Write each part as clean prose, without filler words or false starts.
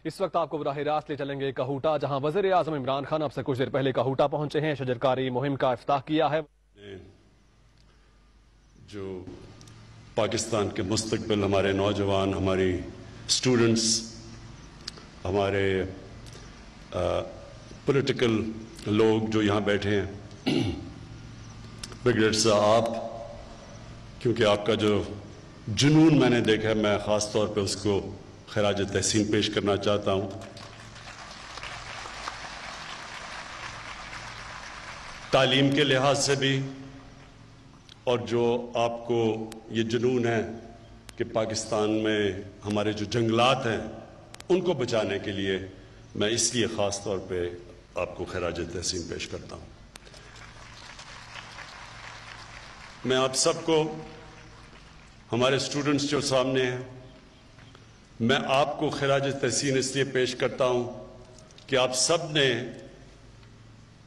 اس وقت آپ کو براہ راست لے چلیں گے کہوٹا، جہاں وزیر اعظم عمران خان اب سے کچھ دیر پہلے کہوٹا پہنچے ہیں، شجرکاری مہم کا افتتاح کیا ہے۔ جو پاکستان کے مستقبل، ہمارے نوجوان، ہماری اسٹوڈنٹس، ہمارے پولیٹیکل لوگ جو یہاں بیٹھے ہیں، بریگیڈیئر صاحب، کیونکہ آپ کا جو جنون میں نے دیکھا ہے، میں خاص طور پہ اس کو خراج تحسین پیش کرنا چاہتا ہوں۔ تعلیم کے لحاظ سے بھی، اور جو آپ کو یہ جنون ہے کہ پاکستان میں ہمارے جو جنگلات ہیں ان کو بچانے کے لیے، میں اس لیے خاص طور پہ آپ کو خراج تحسین پیش کرتا ہوں۔ میں آپ سب کو، ہمارے اسٹوڈنٹس جو سامنے ہیں، میں آپ کو خراج تحسین اس لیے پیش کرتا ہوں کہ آپ سب نے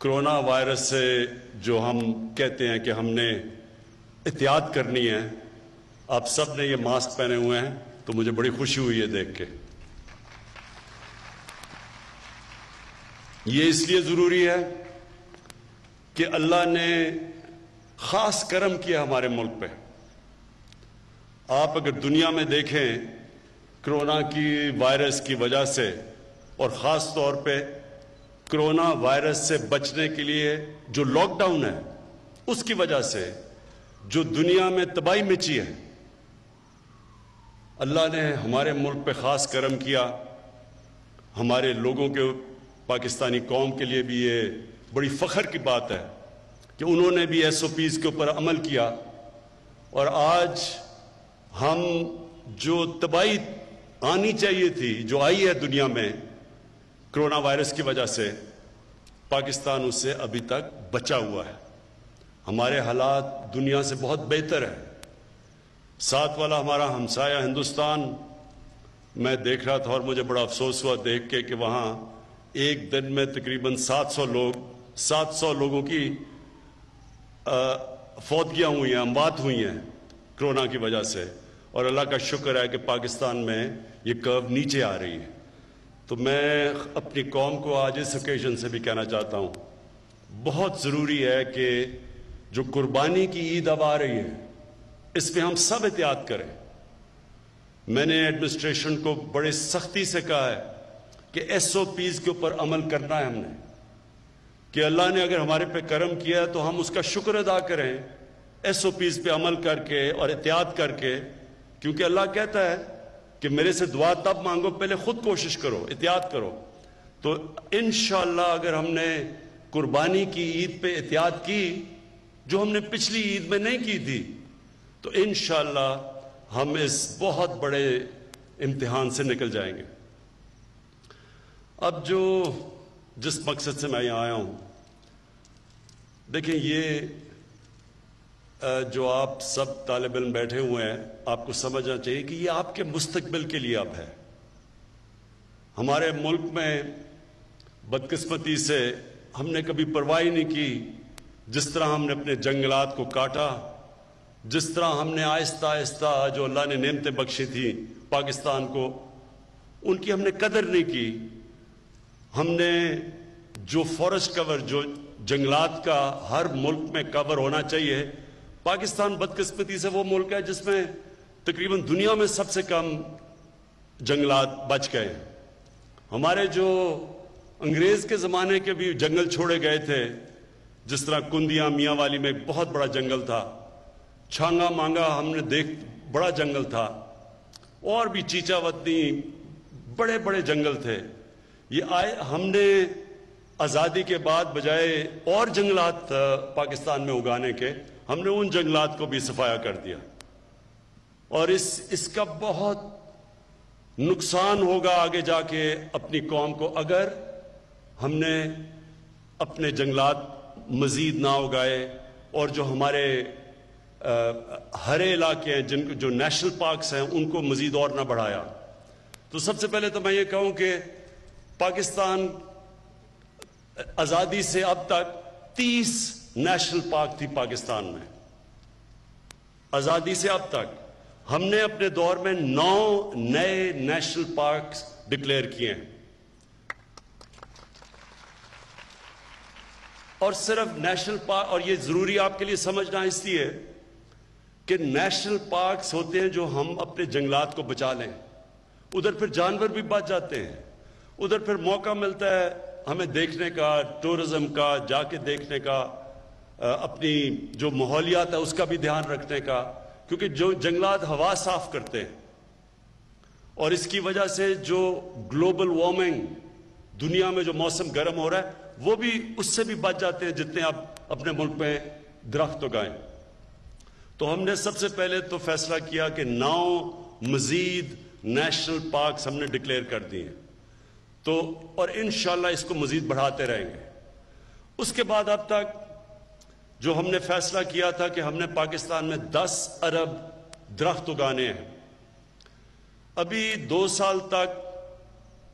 کرونا وائرس سے جو ہم کہتے ہیں کہ ہم نے احتیاط کرنی ہے، آپ سب نے یہ ماسک پہنے ہوئے ہیں، تو مجھے بڑی خوشی ہوئی ہے دیکھ کے۔ یہ اس لیے ضروری ہے کہ اللہ نے خاص کرم کیا ہمارے ملک پہ۔ آپ اگر دنیا میں دیکھیں، کرونا کی وائرس کی وجہ سے، اور خاص طور پہ کرونا وائرس سے بچنے کے لیے جو لاک ڈاؤن ہے، اس کی وجہ سے جو دنیا میں تباہی مچی ہے، اللہ نے ہمارے ملک پہ خاص کرم کیا۔ ہمارے لوگوں کے، پاکستانی قوم کے لیے بھی یہ بڑی فخر کی بات ہے کہ انہوں نے بھی SOPs کے اوپر عمل کیا، اور آج ہم جو تباہی آنی چاہیے تھی، جو آئی ہے دنیا میں کرونا وائرس کی وجہ سے، پاکستان اس سے ابھی تک بچا ہوا ہے۔ ہمارے حالات دنیا سے بہت بہتر ہے۔ ساتھ والا ہمارا ہمسایہ ہندوستان، میں دیکھ رہا تھا اور مجھے بڑا افسوس ہوا دیکھ کے کہ وہاں ایک دن میں تقریباً 700 لوگوں کی فوتگیاں ہوئی ہیں، اموات ہوئی ہیں کرونا کی وجہ سے، اور اللہ کا شکر ہے کہ پاکستان میں یہ کرو نیچے آ رہی ہے۔ تو میں اپنی قوم کو آج اس اوکیزن سے بھی کہنا چاہتا ہوں، بہت ضروری ہے کہ جو قربانی کی عید اب آ رہی ہے، اس پہ ہم سب احتیاط کریں۔ میں نے ایڈمنسٹریشن کو بڑے سختی سے کہا ہے کہ SOPs کے اوپر عمل کرنا ہے ہم نے، کہ اللہ نے اگر ہمارے پہ کرم کیا ہے تو ہم اس کا شکر ادا کریں، SOPs پہ عمل کر کے اور احتیاط کر کے، کیونکہ اللہ کہتا ہے کہ میرے سے دعا تب مانگو، پہلے خود کوشش کرو، احتیاط کرو۔ تو انشاءاللہ اگر ہم نے قربانی کی عید پہ احتیاط کی، جو ہم نے پچھلی عید میں نہیں کی تھی، تو انشاءاللہ ہم اس بہت بڑے امتحان سے نکل جائیں گے۔ اب جس مقصد سے میں یہاں آیا ہوں، دیکھیں، یہ جو آپ سب طالب علم بیٹھے ہوئے ہیں، آپ کو سمجھنا چاہیے کہ یہ آپ کے مستقبل کے لیے اب ہے۔ ہمارے ملک میں بدقسمتی سے ہم نے کبھی پرواہ نہیں کی، جس طرح ہم نے اپنے جنگلات کو کاٹا، جس طرح ہم نے آہستہ آہستہ جو اللہ نے نعمتیں بخشی تھیں پاکستان کو، ان کی ہم نے قدر نہیں کی۔ ہم نے جو فارسٹ کور، جو جنگلات کا ہر ملک میں کور ہونا چاہیے، پاکستان بدقسمتی سے وہ ملک ہے جس میں تقریباً دنیا میں سب سے کم جنگلات بچ گئے۔ ہمارے جو انگریز کے زمانے کے بھی جنگل چھوڑے گئے تھے، جس طرح کندیاں میاں والی میں ایک بہت بڑا جنگل تھا، چھانگا مانگا ہم نے بڑا جنگل تھا، اور بھی چیچا وطنی بڑے بڑے جنگل تھے۔ ہم نے آزادی کے بعد بجائے اور جنگلات پاکستان میں اگانے کے، ہم نے ان جنگلات کو بھی صفایا کر دیا، اور اس کا بہت نقصان ہوگا آگے جا کے اپنی قوم کو، اگر ہم نے اپنے جنگلات مزید نہ اگائے، اور جو ہمارے ہرے علاقے ہیں، جو نیشنل پارکس ہیں، ان کو مزید اور نہ بڑھایا۔ تو سب سے پہلے تو میں یہ کہوں کہ پاکستان آزادی سے اب تک 30 نیشنل پارک تھی پاکستان میں، آزادی سے اب تک، ہم نے اپنے دور میں 9 نئے نیشنل پارکس ڈکلیئر کیے ہیں. اور صرف نیشنل پارک، اور یہ ضروری آپ کے لیے سمجھنا اس لیے کہ نیشنل پارکس ہوتے ہیں جو ہم اپنے جنگلات کو بچا لیں. ادھر پھر جانور بھی بچ جاتے ہیں، ادھر پھر موقع ملتا ہے ہمیں دیکھنے کا، ٹورزم کا، جا کے دیکھنے کا، اپنی جو ماحولیات ہے اس کا بھی دھیان رکھنے کا، کیونکہ جو جنگلات ہوا صاف کرتے ہیں. اور اس کی وجہ سے جو گلوبل وارمنگ، دنیا میں جو موسم گرم ہو رہا ہے، وہ بھی اس سے بھی بچ جاتے ہیں جتنے آپ اپنے ملک میں درخت اگائیں. تو ہم نے سب سے پہلے تو فیصلہ کیا کہ 9 مزید نیشنل پارکس ہم نے ڈکلیئر کر دیے ہیں. تو اور انشاءاللہ اس کو مزید بڑھاتے رہیں گے. اس کے بعد اب تک جو ہم نے فیصلہ کیا تھا کہ ہم نے پاکستان میں 10 ارب درخت اگانے ہیں، ابھی 2 سال تک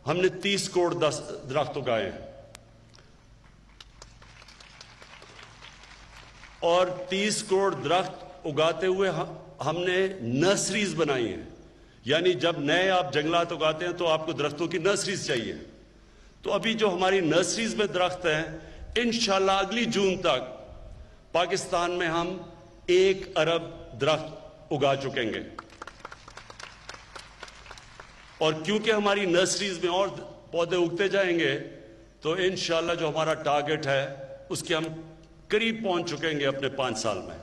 ہم نے 30 کروڑ درخت اگائے ہیں. اور 30 کروڑ درخت اگاتے ہوئے ہم نے نرسریز بنائی ہیں. یعنی جب نئے آپ جنگلات اگاتے ہیں تو آپ کو درختوں کی نرسریز چاہیے. تو ابھی جو ہماری نرسریز میں درخت ہیں، انشاءاللہ اگلی جون تک پاکستان میں ہم 1 ارب درخت اگا چکیں گے. اور کیونکہ ہماری نرسریز میں اور پودے اگتے جائیں گے تو انشاءاللہ جو ہمارا ٹارگٹ ہے اس کے ہم قریب پہنچ چکیں گے اپنے 5 سال میں.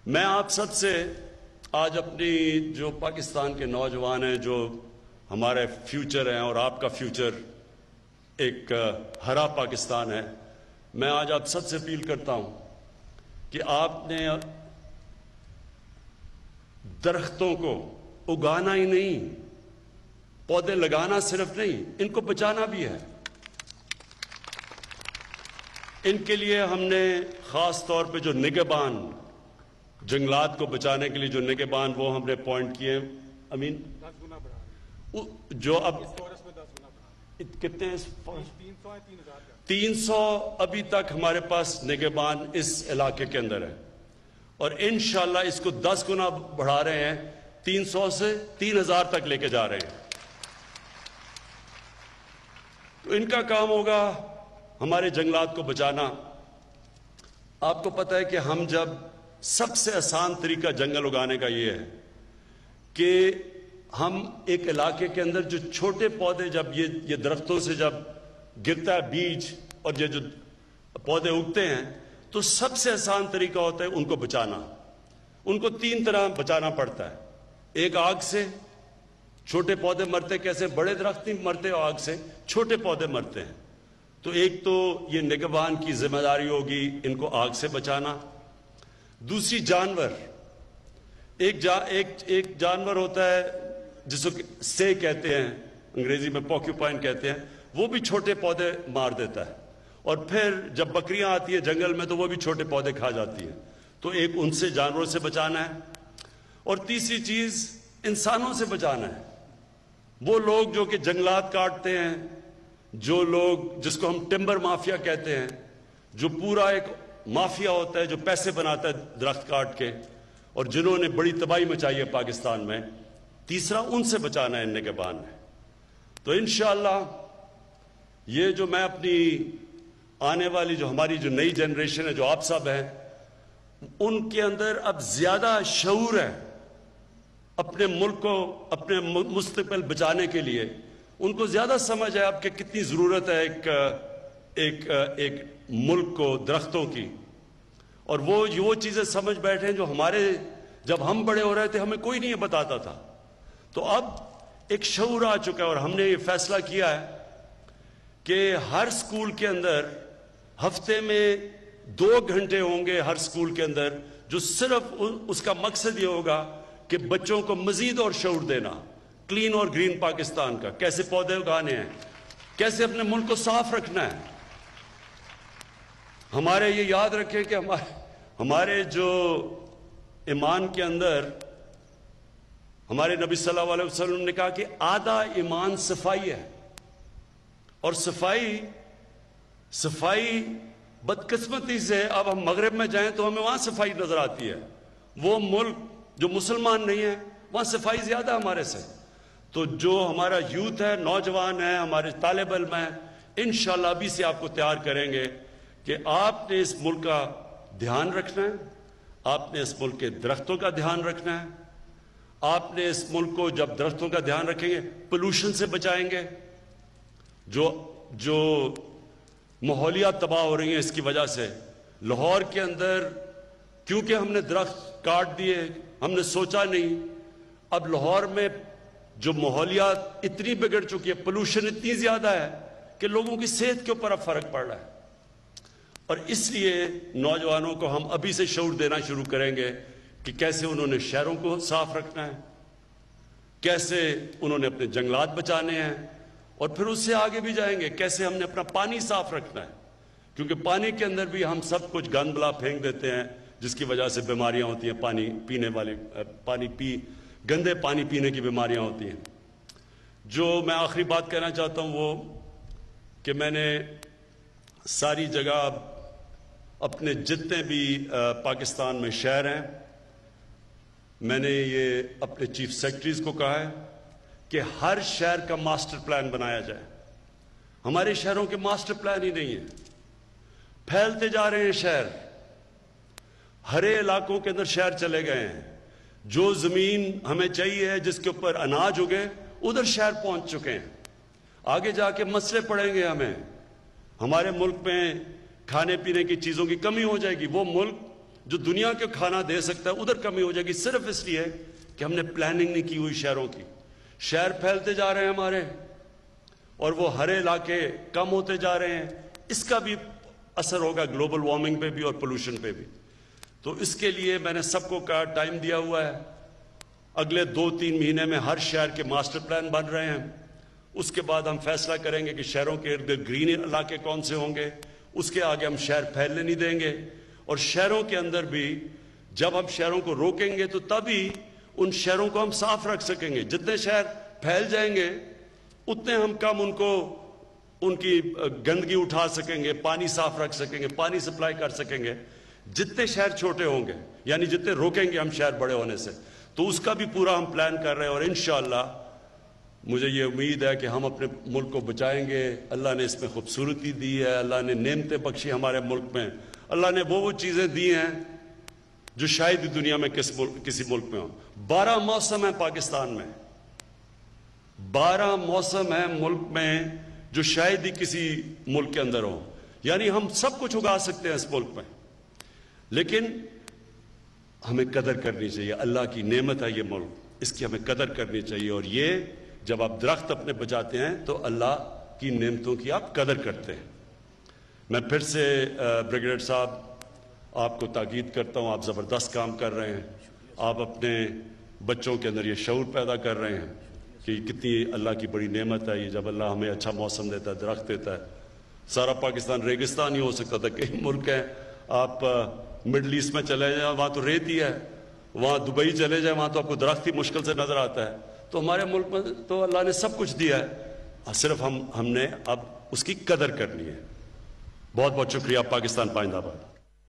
میں آپ سب سے آج اپنی جو پاکستان کے نوجوان ہیں، جو ہمارے فیوچر ہیں اور آپ کا فیوچر ایک ہرا پاکستان ہے، میں آج آپ سب سے اپیل کرتا ہوں کہ آپ نے درختوں کو اگانا ہی نہیں، پودے لگانا صرف نہیں، ان کو بچانا بھی ہے. ان کے لیے ہم نے خاص طور پہ جو نگہبان، جنگلات کو بچانے کے لیے جو نگہبان، وہ ہم نے اپوائنٹ کیے. امین 10 گنا بڑھا جو اب میں 10 گنا بڑھا کتنے 300 ہے 3000 کا 300 ابھی تک ہمارے پاس نگہبان اس علاقے کے اندر ہے. اور انشاءاللہ اس کو 10 گنا بڑھا رہے ہیں، 300 سے 3000 تک لے کے جا رہے ہیں. تو ان کا کام ہوگا ہمارے جنگلات کو بچانا. آپ کو پتہ ہے کہ ہم جب سب سے آسان طریقہ جنگل اگانے کا یہ ہے کہ ہم ایک علاقے کے اندر جو چھوٹے پودے، جب یہ درختوں سے جب گرتا ہے بیج اور یہ جو پودے اگتے ہیں، تو سب سے آسان طریقہ ہوتا ہے ان کو بچانا. ان کو 3 طرح بچانا پڑتا ہے. ایک آگ سے، چھوٹے پودے مرتے کیسے، بڑے درخت نہیں مرتے آگ سے، چھوٹے پودے مرتے ہیں. تو ایک تو یہ نگہبان کی ذمہ داری ہوگی ان کو آگ سے بچانا. دوسری جانور، ایک جانور ہوتا ہے جس کو سے کہتے ہیں، انگریزی میں پوکیوپائن کہتے ہیں، وہ بھی چھوٹے پودے مار دیتا ہے. اور پھر جب بکریاں آتی ہیں جنگل میں تو وہ بھی چھوٹے پودے کھا جاتی ہیں. تو ایک ان سے جانوروں سے بچانا ہے. اور تیسری چیز انسانوں سے بچانا ہے. وہ لوگ جو کہ جنگلات کاٹتے ہیں، جو لوگ جس کو ہم ٹمبر مافیا کہتے ہیں، جو پورا ایک مافیا ہوتا ہے جو پیسے بناتا ہے درخت کاٹ کے، اور جنہوں نے بڑی تباہی مچائی ہے پاکستان میں. تیسرا ان سے بچانا ہے ان نگہبان نے. تو انشاءاللہ یہ جو میں اپنی آنے والی جو ہماری جو نئی جنریشن ہے، جو آپ سب ہیں، ان کے اندر اب زیادہ شعور ہے اپنے ملک کو، اپنے مستقبل بچانے کے لیے. ان کو زیادہ سمجھ ہے اب کہ کتنی ضرورت ہے ایک ملک کو درختوں کی. اور وہ چیزیں سمجھ بیٹھے ہیں جو ہمارے جب ہم بڑے ہو رہے تھے ہمیں کوئی نہیں بتاتا تھا. تو اب ایک شعور آ چکا ہے اور ہم نے یہ فیصلہ کیا ہے کہ ہر سکول کے اندر ہفتے میں 2 گھنٹے ہوں گے ہر سکول کے اندر، جو صرف اس کا مقصد یہ ہوگا کہ بچوں کو مزید اور شعور دینا کلین اور گرین پاکستان کا، کیسے پودے اگانے ہیں، کیسے اپنے ملک کو صاف رکھنا ہے. ہمارے یہ یاد رکھیں کہ ہمارے جو ایمان کے اندر ہمارے نبی صلی اللہ علیہ وسلم نے کہا کہ آدھا ایمان صفائی ہے. اور صفائی بدقسمتی سے اب ہم مغرب میں جائیں تو ہمیں وہاں صفائی نظر آتی ہے. وہ ملک جو مسلمان نہیں ہے وہاں صفائی زیادہ ہے ہمارے سے. تو جو ہمارا یوتھ ہے, نوجوان ہے, ہمارے طالب علم ہیں, انشاءاللہ ابھی سے آپ کو تیار کریں گے کہ آپ نے اس ملک کا دھیان رکھنا ہے, آپ نے اس ملک کے درختوں کا دھیان رکھنا ہے, آپ نے اس ملک کو جب درختوں کا دھیان رکھیں گے پولوشن سے بچائیں گے. جو ماحولیات تباہ ہو رہی ہیں اس کی وجہ سے, لاہور کے اندر کیونکہ ہم نے درخت کاٹ دیے, ہم نے سوچا نہیں, اب لاہور میں جو ماحولیات اتنی بگڑ چکی ہے, پولوشن اتنی زیادہ ہے کہ لوگوں کی صحت کے اوپر اب فرق پڑ رہا ہے. اور اس لیے نوجوانوں کو ہم ابھی سے شعور دینا شروع کریں گے کہ کیسے انہوں نے شہروں کو صاف رکھنا ہے, کیسے انہوں نے اپنے جنگلات بچانے ہیں, اور پھر اس سے آگے بھی جائیں گے کیسے ہم نے اپنا پانی صاف رکھنا ہے, کیونکہ پانی کے اندر بھی ہم سب کچھ گند بلا پھینک دیتے ہیں جس کی وجہ سے بیماریاں ہوتی ہیں, پانی پینے والے گندے پانی پینے کی بیماریاں ہوتی ہیں. جو میں آخری بات کہنا چاہتا ہوں وہ کہ میں نے ساری جگہ اپنے جتنے بھی پاکستان میں شہر ہیں, میں نے یہ اپنے چیف سیکرٹریز کو کہا ہے کہ ہر شہر کا ماسٹر پلان بنایا جائے. ہمارے شہروں کے ماسٹر پلان ہی نہیں ہیں, پھیلتے جا رہے ہیں شہر, ہرے علاقوں کے اندر شہر چلے گئے ہیں. جو زمین ہمیں چاہیے جس کے اوپر اناج اگے ادھر شہر پہنچ چکے ہیں. آگے جا کے مسئلے پڑیں گے ہمیں, ہمارے ملک میں کھانے پینے کی چیزوں کی کمی ہو جائے گی. وہ ملک جو دنیا کے کھانا دے سکتا ہے ادھر کمی ہو جائے گی, صرف اس لیے کہ ہم نے پلاننگ نہیں کی ہوئی شہروں کی. شہر پھیلتے جا رہے ہیں ہمارے, اور وہ ہرے علاقے کم ہوتے جا رہے ہیں. اس کا بھی اثر ہوگا گلوبل وارمنگ پہ بھی اور پولوشن پہ بھی. تو اس کے لیے میں نے سب کو کہا, ٹائم دیا ہوا ہے, اگلے 2-3 مہینے میں ہر شہر کے ماسٹر پلان بن رہے ہیں. اس کے بعد ہم فیصلہ کریں گے کہ شہروں کے ارد گرد گرین علاقے کون سے ہوں گے. اس کے آگے ہم شہر پھیلنے نہیں دیں گے, اور شہروں کے اندر بھی جب ہم شہروں کو روکیں گے تو تبھی ان شہروں کو ہم صاف رکھ سکیں گے. جتنے شہر پھیل جائیں گے اتنے ہم کم ان کی گندگی اٹھا سکیں گے, پانی صاف رکھ سکیں گے, پانی سپلائی کر سکیں گے. جتنے شہر چھوٹے ہوں گے, یعنی جتنے روکیں گے ہم شہر بڑے ہونے سے, تو اس کا بھی پورا ہم پلان کر رہے ہیں. اور انشاءاللہ مجھے یہ امید ہے کہ ہم اپنے ملک کو بچائیں گے. اللہ نے اس میں خوبصورتی دی ہے, اللہ نے نعمتیں بخشی ہمارے ملک میں, اللہ نے وہ چیزیں دی ہیں جو شاید ہی دنیا میں کسی ملک میں ہوں. 12 موسم ہیں پاکستان میں, 12 موسم ہیں ملک میں جو شاید ہی کسی ملک کے اندر ہوں. یعنی ہم سب کچھ اگا سکتے ہیں اس ملک میں, لیکن ہمیں قدر کرنی چاہیے. اللہ کی نعمت ہے یہ ملک, اس کی ہمیں قدر کرنی چاہیے. اور یہ جب آپ درخت اپنے بچاتے ہیں تو اللہ کی نعمتوں کی آپ قدر کرتے ہیں. میں پھر سے بریگیڈیئر صاحب آپ کو تاکید کرتا ہوں, آپ زبردست کام کر رہے ہیں. آپ اپنے بچوں کے اندر یہ شعور پیدا کر رہے ہیں کہ کتنی اللہ کی بڑی نعمت ہے یہ, جب اللہ ہمیں اچھا موسم دیتا ہے, درخت دیتا ہے. سارا پاکستان ریگستان ہی ہو سکتا تھا. کئی ملک ہیں, آپ مڈل ایسٹ میں چلے جائیں وہاں تو ریت ہی ہے, وہاں دبئی چلے جائیں وہاں تو آپ کو درخت ہی مشکل سے نظر آتا ہے. تو ہمارے ملک میں تو اللہ نے سب کچھ دیا ہے, صرف ہم نے اب اس کی قدر کرنی ہے. بہت بہت شکریہ. پاکستان پائندہ باد.